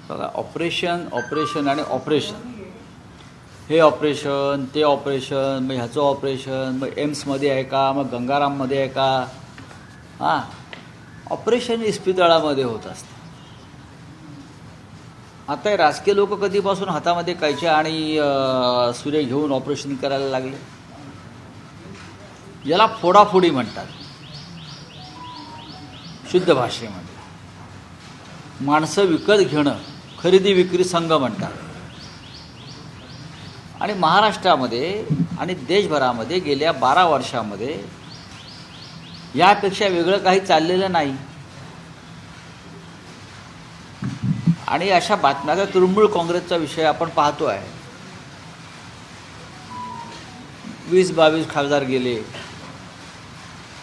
बघा, ऑपरेशन आणि ऑपरेशन, हे ऑपरेशन ते ऑपरेशन, मग ह्याचं ऑपरेशन, मग एम्समध्ये आहे का, मग गंगाराममध्ये आहे का. हां, ऑपरेशन इस्पितळामध्ये होत असतं. आता हे राजकीय लोक कधीपासून हातामध्ये कैच्या आणि सुरे घेऊन ऑपरेशन करायला लागले. याला फोडाफोडी म्हणतात शुद्ध भाषेमध्ये. माणसं विकत घेणं खरेदी विक्री संघ म्हणतात. आणि महाराष्ट्रामध्ये आणि देशभरामध्ये गेल्या 12 वर्षामध्ये यापेक्षा वेगळं काही चाललेलं नाही. आणि अशा बातम्या, तृणमूल काँग्रेसचा विषय आपण पाहतो आहे. 20-22 खासदार गेले.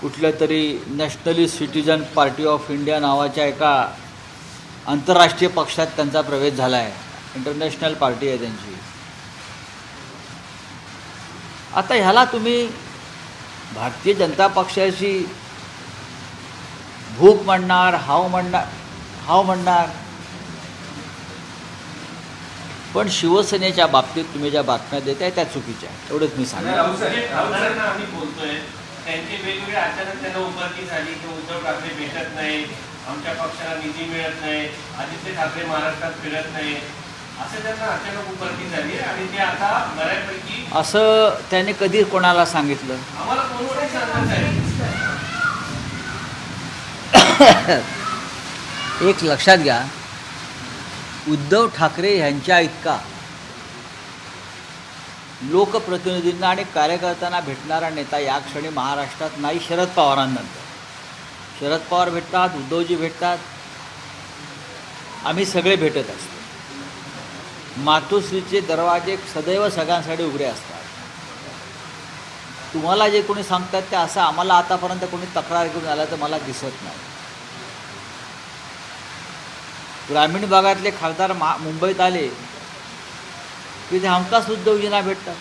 कुठल्या तरी nationalist citizen party of India नावाच्या एका आंतरराष्ट्रीय पक्षात त्यांचा प्रवेश झाला आहे. इंटरनॅशनल पार्टी आहे त्यांची. आता ह्याला तुम्ही भारतीय जनता पक्षाची भूक म्हणणार, हाव म्हणणार. पण शिवसेनेच्या बाबतीत तुम्ही ज्या बातम्या देताय त्या चुकीच्या आहेत, एवढंच मी सांगतो. आम्ही बोलतोय त्यांची वेगवेगळी अचानक त्यांना उभारणी झाली की उद्धव ठाकरे भेटत नाही, आमच्या पक्षाला निधी मिळत नाही, आदित्य ठाकरे महाराष्ट्रात फिरत नाही, असं त्यांना अचानक उभारणी झाली. आणि ते आता बऱ्यापैकी असं त्याने कधी कोणाला सांगितलं? आम्हाला कोणी सांगत आहे. एक लक्षात घ्या, उद्धव ठाकरे यांच्या इतका लोकप्रतिनिधींना आणि कार्यकर्त्यांना भेटणारा नेता या क्षणी महाराष्ट्रात नाही. शरद पवारांनंतर शरद पवार भेटतात, उद्धवजी भेटतात, आम्ही सगळे भेटत असतो. मातोश्रीचे दरवाजे सदैव सगळ्यांसाठी उघडे असतात. तुम्हाला जे कोणी सांगतात ते असं आम्हाला आतापर्यंत कोणी तक्रार घेऊन आला तर मला दिसत नाही. ग्रामीण भागातले खासदार मुंबईत आले की ते हमखास उद्धवजींना भेटतात.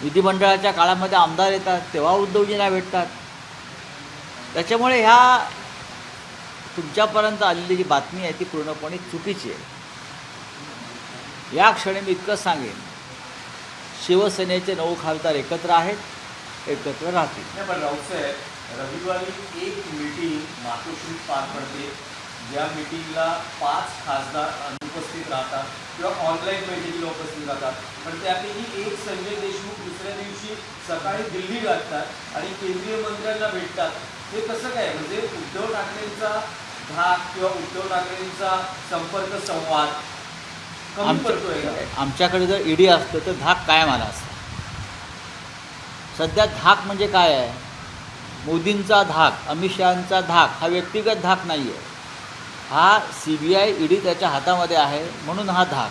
विधिमंडळाच्या काळामध्ये आमदार येतात तेव्हा उद्धवजींना भेटतात. त्याच्यामुळे ह्या तुमच्यापर्यंत आलेली जी बातमी आहे ती पूर्णपणे चुकीची आहे. या क्षणी मी इतकंच सांगेन, शिवसेनेचे 9 खासदार एकत्र आहेत, एकत्र राहतील. पण राऊसाहेब, रविवारी एक मीटिंग मातोश्रीत पार पडते, ज्या मीटिंगला 5 खासदार अनुपस्थित राहतात किंवा ऑनलाईन बैठकीला उपस्थित राहतात. पण त्यापैकी एक संजय देशमुख दुसऱ्या दिवशी सकाळी दिल्ली गाठतात आणि केंद्रीय मंत्र्यांना भेटतात. हे कसं काय? म्हणजे उद्धव ठाकरेंचा धाक किंवा उद्धव ठाकरेंचा संपर्क संवाद कमी पडतोय का? आमच्याकडे जर ईडी असतं तर धाक कायम आला असता. सध्या धाक म्हणजे काय आहे? मोदींचा धाक, अमित शहांचा धाक हा व्यक्तिगत धाक नाही आहे. हा CBI ईडी त्याच्या हातामध्ये आहे म्हणून हा धाक.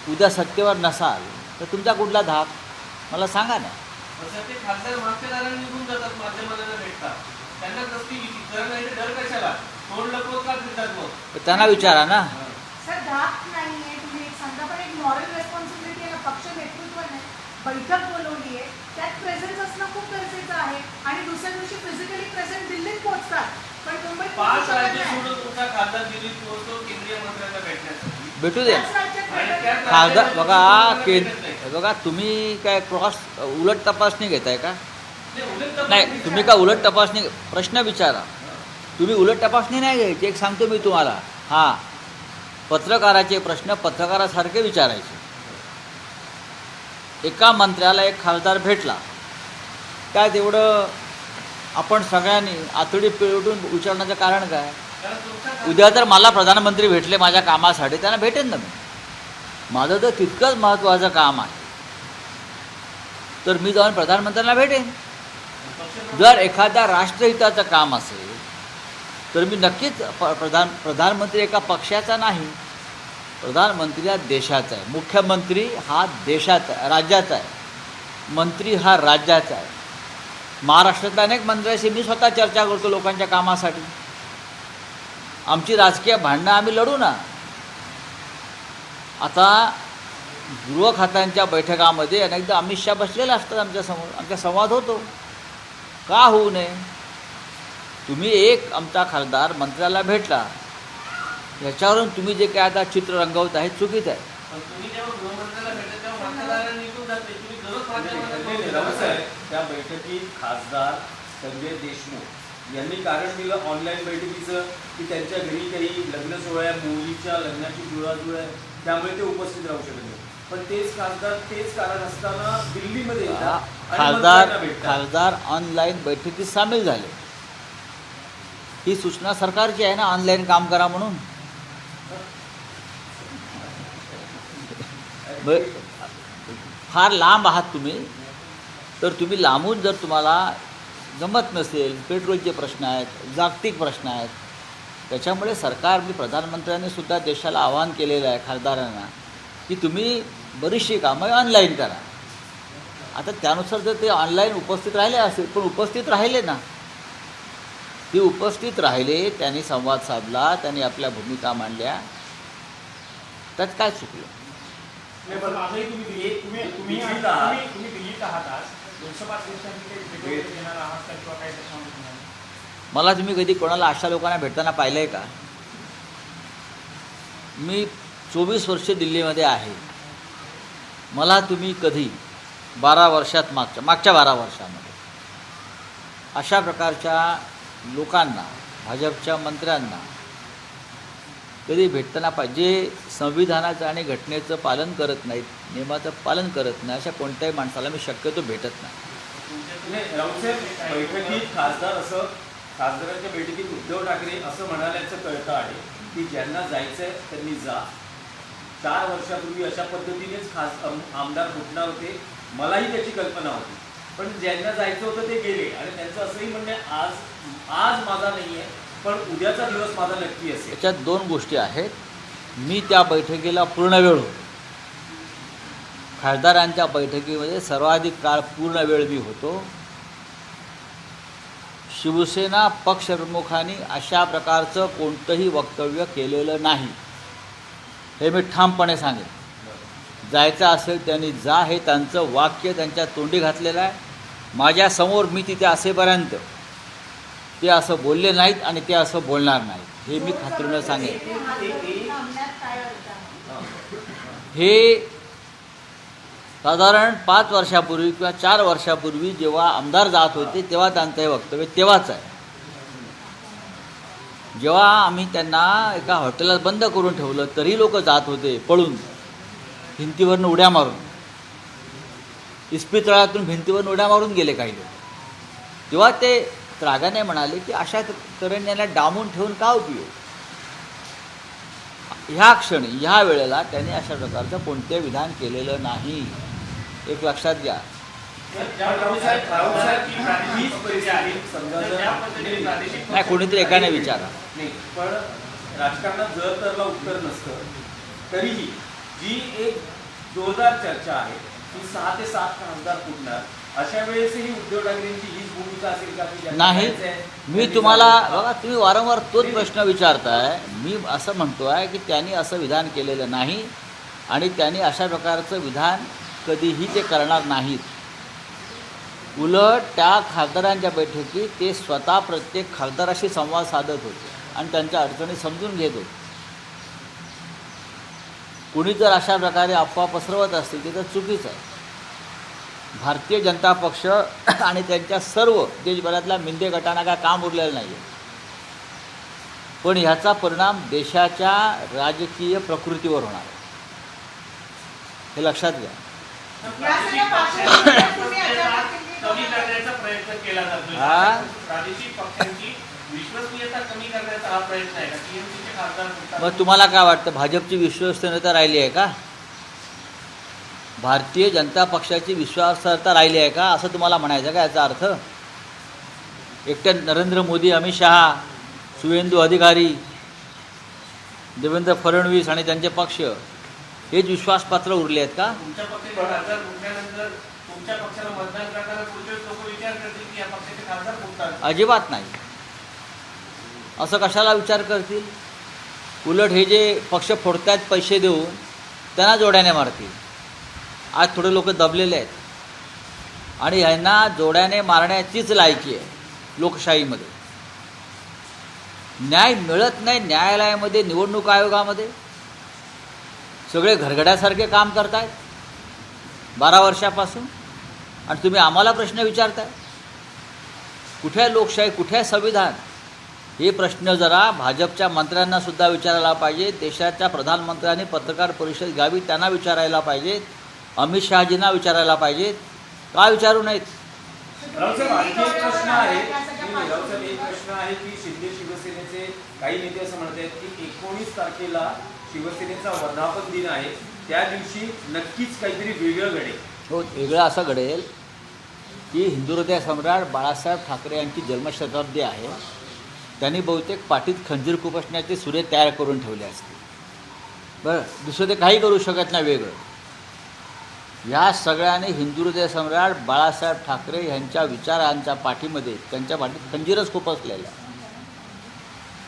उद्या सत्तेवर नसाल तर तुमचा कुठला धाक मला सांगा ना. ते खासदार मागच्या दाराने निघून जातात, माध्यमांना भेटतात, त्यांना कसली विचार नाही तर डर कशाला? तोंड लपवत का फिरतात मग? त्यांना विचारा ना. सर, धाक नाहीये, तुम्ही एक सांगा, पण एक मॉरल रेस्पॉन्सिबिलिटी आहे. पक्ष नेतृत्वाने बैठक बोलवली आहे, त्यात प्रेझेन्स असणं खूप गरजेचं आहे. आणि दुसऱ्या दिवशी फिजिकली प्रेझेंट दिल्लीत पोहोचतात, पण मुंबईत 5 राज्य सोडून तुमचा खासदार दिल्लीत पोहोचतो केंद्रीय मंत्र्यांना भेटण्यासाठी. भेटू द्या. खासदार बघा तुम्ही काय उलट तपासणी घेताय का? नाही, तुम्ही का उलट तपासणी प्रश्न विचारा. तुम्ही उलट तपासणी नाही घ्यायची. एक सांगतो मी तुम्हाला, हां, पत्रकाराचे प्रश्न पत्रकारासारखे विचारायचे. एका मंत्र्याला एक खासदार भेटला, काय तेवढं आपण सगळ्यांनी आतडी पेटून विचारण्याचं कारण काय? उद्या तर मला प्रधानमंत्री भेटले माझ्या कामासाठी, त्यांना भेटेन ना मी. माझं तर तितकंच महत्त्वाचं काम आहे तर मी जाऊन प्रधानमंत्र्यांना भेटेन. जर एखाद्या राष्ट्रहिताचं काम असेल तर मी नक्कीच प्रधानमंत्री एका पक्षाचा नाही, प्रधानमंत्री हा देशाचा आहे. मुख्यमंत्री हा देशाचा राज्याचा आहे, मंत्री हा राज्याचा आहे. महाराष्ट्रातल्या अनेक मंत्र्यांशी मी स्वतः चर्चा करतो लोकांच्या कामासाठी. आमची राजकीय भांडणं आम्ही लढू ना. आता गृह खात्यांच्या बैठकामध्ये अनेकदा अमित शहा बसलेले असतात आमच्यासमोर, आमचा संवाद होतो. का होऊ नये? तुम्ही एक आमचा खासदार मंत्र्याला भेटला याच्यावरून तुम्ही जे काय आता चित्र रंगवत आहे चुकीचं आहे. पण तुम्ही जेव्हा गृहमंत्र्याला भेटत तेव्हा मंत्रालयाला निघून जाते, तुम्ही दररोज माध्यमांना राऊत साहेब, त्या बैठकीत खासदार संजय देशमुख यांनी कारण दिलं ऑनलाईन बैठकीचं की त्यांच्या घरी काही लग्न सोहळ्या, मुलीच्या लग्नाची जुळाजुळ आहे, त्यामुळे ते उपस्थित राहू शकत नाही. पण तेच खासदार तेच कारण असताना दिल्लीमध्ये येतात आणि मंत्र्यांना भेटतात. खासदार ऑनलाईन बैठकीत सामील झाले. ही सूचना सरकारची आहे ना, ऑनलाईन काम करा म्हणून. फार लांब आहात तुम्ही, तर तुम्ही लांबून जर तुम्हाला जमत नसेल, पेट्रोलचे प्रश्न आहेत, जागतिक प्रश्न आहेत, त्याच्यामुळे सरकार, मी प्रधानमंत्र्यांनी सुद्धा देशाला आवाहन केलेलं आहे खासदारांना की तुम्ही बरीचशी कामं ऑनलाईन करा. आता त्यानुसार जर ते ऑनलाईन उपस्थित राहिले असेल, पण उपस्थित राहिले ना, ते उपस्थित राहिले, त्यांनी संवाद साधला, त्यांनी आपल्या भूमिका मांडल्या, त्यात काय चुकलं? नाही, पण आजही तुम्ही दिल्लीत दिल्लीत आहात. तुम्ही दिल्लीत आहात आज. लोकसभा अध्यक्षांची काही भेट घेणार आहात का किंवा काय त्याच्यामध्ये तुम्हाला? मला तुम्ही कधी कोणाला अशा लोकांना भेटताना पाहिलं आहे का? मी 24 वर्ष दिल्लीमध्ये आहे. मला तुम्ही कधी 12 वर्षात मागच्या 12 वर्षामध्ये अशा प्रकारच्या लोकांना, भाजपच्या मंत्र्यांना कधी भेटताना पाहिजे, संविधानाचं आणि घटनेचं पालन करत नाहीत, नियमाचं पालन करत नाही, अशा कोणत्याही माणसाला मी शक्यतो भेटत नाही. नाही, राऊत साहेब, बैठकीत खासदारांच्या बैठकीत उद्धव ठाकरे असं म्हणाल्याचं कळतं आहे की ज्यांना जायचंय त्यांनी जा. 4 वर्षापूर्वी अशा पद्धतीनेच आमदार फुटणार होते, मलाही त्याची कल्पना होती. पण ज्यांना जायचं होतं ते गेले आणि त्यांचं असंही म्हणणं आहे, आज माझा नाही आहे, पण उद्याचा दिवस माझा नक्की असेल. याच्यात 2 गोष्टी आहेत. मी त्या बैठकीला पूर्ण वेळ होतो. खासदारांच्या बैठकीमध्ये सर्वाधिक काळ पूर्ण वेळ मी होतो. शिवसेना पक्षप्रमुखांनी अशा प्रकारचं कोणतंही वक्तव्य केलेलं नाही, हे मी ठामपणे सांगेन. जायचं असेल त्यांनी जा, हे त्यांचं वाक्य त्यांच्या तोंडी घातलेलं आहे. माझ्यासमोर मी तिथे असेपर्यंत ते असं बोलले नाहीत आणि ते असं बोलणार नाहीत, हे मी खात्रीनं सांगेन. हे साधारण 5 वर्षापूर्वी किंवा 4 वर्षापूर्वी जेव्हा आमदार जात होते तेव्हा त्यांचं हे वक्तव्य तेव्हाच आहे. जेव्हा आम्ही त्यांना एका हॉटेलात बंद करून ठेवलं तरी लोक जात होते पळून, भिंतीवरनं उड्या मारून, इस्पितळातून भिंतीवरून उड्या मारून गेले काही लोक. तेव्हा ते रागाने म्हणाले की अशा तऱ्हेने डांबून ठेवून का उपयोग. ह्या क्षणी, ह्या वेळेला त्यांनी अशा प्रकारचं कोणते विधान केलेलं नाही, एक लक्षात घ्या. नाही, कोणीतरी एकाने विचारा. नाही, पण राजकारणात जर तरला उत्तर नसतं तरीही जी एक जोरदार चर्चा आहे की 6 ते 7 खासदार फुटणार, अशा वेळेसही उद्धव ठाकरेंची हीच भूमिका असेल का की नाही. मी तुम्हाला बघा, तुम्ही वारंवार तोच प्रश्न विचारताय. मी असं म्हणतो आहे की त्यांनी असं विधान केलेलं नाही आणि त्यांनी अशा प्रकारचं विधान कधीही ते करणार नाहीत. उलट त्या खासदारांच्या बैठकीत ते स्वतः प्रत्येक खासदाराशी संवाद साधत होते आणि त्यांच्या अडचणी समजून घेत होते. कुणी जर अशा प्रकारे अफवा पसरवत असतील ते तर चुकीचं आहे. भारतीय जनता पक्ष आणि त्यांच्या सर्व देशभरातल्या मिंदे गटांना काय काम उरलेलं नाही आहे, पण ह्याचा परिणाम देशाच्या राजकीय प्रकृतीवर होणार आहे, हे लक्षात घ्या. कमी करण्याचा प्रयत्न केला जातो. हा? प्रादेशिक पक्षांची विश्वसनीयता कमी करण्याचा हा प्रयत्न आहे का? टीएमसीचे खासदार मग तुम्हाला काय वाटतं, भाजपची विश्वसनीयता राहिली आहे का? भारतीय जनता पक्षाची विश्वासार्हता राहिली आहे का, असं तुम्हाला म्हणायचं का? याचा अर्थ एकट्या नरेंद्र मोदी, अमित शहा, शुवेंदू अधिकारी, देवेंद्र फडणवीस आणि त्यांचे पक्ष हेच विश्वासपात्र उरले आहेत का? तुमच्या पक्षाचे खासदार फुटल्यानंतर तुमच्या पक्षाला मतदान करताना पुढचे लोक विचार करतील की या पक्षाचे खासदार फुटतात? अजिबात नाही. असं कशाला विचार करतील? उलट हे जे पक्ष फोडतात पैसे देऊन, त्यांना जोड्याने मारतील. आज थोडे लोक दबलेले आहेत आणि ह्यांना जोड्याने मारण्याचीच लायकी आहे लोकशाहीमध्ये. न्याय मिळत नाही. न्यायालयामध्ये, निवडणूक आयोगामध्ये सगळे घरगड्यासारखे काम करतायत 12 वर्षापासून, आणि तुम्ही आम्हाला प्रश्न विचारताय. कुठे आहे लोकशाही, कुठे आहे संविधान? हे प्रश्न जरा भाजपच्या मंत्र्यांना सुद्धा विचारायला पाहिजे. देशाच्या प्रधानमंत्र्यांनी पत्रकार परिषद घ्यावी, त्यांना विचारायला पाहिजेत. अमित शहाजींना विचारायला पाहिजेत. का विचारू नाहीत? रावसाहेब, आणखी एक प्रश्न आहे रावसाहेब, एक प्रश्न आहे की शिवसेनेचे काही नेते असं म्हणत आहेत की 19 तारखेला शिवसेनेचा वर्धापन दिन आहे, त्या दिवशी नक्कीच काहीतरी वेगळं घडेल. हो, वेगळं असं घडेल की हिंदुहृदय सम्राट बाळासाहेब ठाकरे यांची जन्मशताब्दी आहे. त्यांनी बहुतेक पाठीत खंजीर खुपसण्याचे सुरे तयार करून ठेवले असते. बरं, दुसरं ते काही करू शकत नाही वेगळं. या सगळ्यांनी हिंदुहृदय सम्राट बाळासाहेब ठाकरे यांच्या विचारांच्या पाठीमध्ये, त्यांच्या पाठीत खंजीरच खुपसलेलं आहे.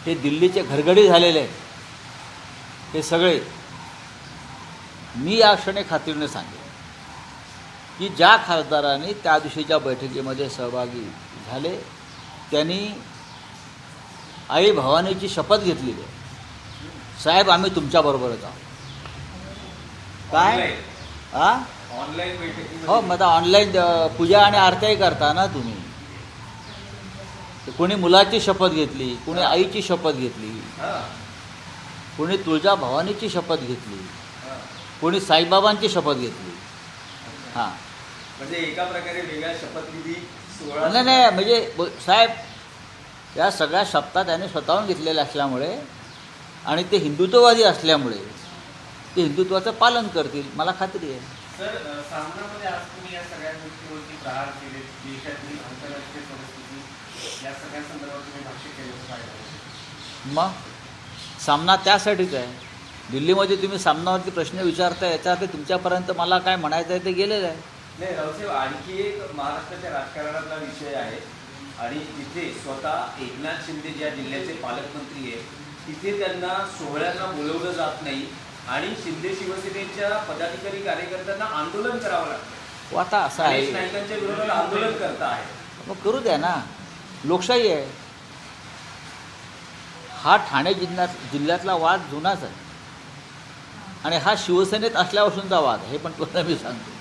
हे दिल्लीचे घरगडी झालेले आहेत हे सगळे. मी या क्षणी खात्रीने सांगेन की ज्या खासदारांनी त्या दिवशीच्या बैठकीमध्ये सहभागी झाले त्यांनी आई भवानीची शपथ घेतलेली आहे. साहेब, आम्ही तुमच्याबरोबरच आहोत. काय ऑनलाईन बैठकी हो, मग आता ऑनलाईन पूजा आणि आरत्याही करता ना तुम्ही. कोणी मुलाची शपथ घेतली, कोणी आईची शपथ घेतली, कोणी तुळजा भवानीची शपथ घेतली, कोणी साईबाबांची शपथ घेतली. हां, म्हणजे एका प्रकारे वेगळ्या शपथविधी सोहळा. नाही, म्हणजे साहेब, या सगळ्या शपथा त्यांनी स्वतःहून घेतलेल्या असल्यामुळे आणि ते हिंदुत्ववादी असल्यामुळे ते हिंदुत्वाचं पालन करतील, मला खात्री आहे. सर, सामनामध्ये आज तुम्ही या सगळ्या गोष्टीवरती प्रहार केले, देशातली आंतरराष्ट्रीय परिस्थिती या सगळ्या संदर्भात तुम्ही भाष्य केलं पाहिजे. मग सामना त्यासाठीच आहे. दिल्लीमध्ये तुम्ही सामनावरती प्रश्न विचारताय, याचा अर्थ तुमच्यापर्यंत मला काय म्हणायचं आहे ते गेलेलं आहे. नाही रावसाहेब, आणखी एक महाराष्ट्राच्या राजकारणातला विषय आहे आणि तिथे स्वतः एकनाथ शिंदे ज्या जिल्ह्याचे पालकमंत्री आहेत तिथे त्यांना सोहळ्यांना बोलवलं जात नाही आणि शिंदे शिवसेनेच्या पदाधिकारी कार्यकर्त्यांना आंदोलन करावं लागतं. आता असं गणेश आहे, नाईकांच्या विरोधात आंदोलन करता आहे. मग करू द्या ना, लोकशाही आहे. हा ठाणे जिल्ह्यातला वाद जुनाच आहे आणि हा शिवसेनेत असल्यापासूनचा वाद आहे, हे पण तुम्हाला मी सांगतो.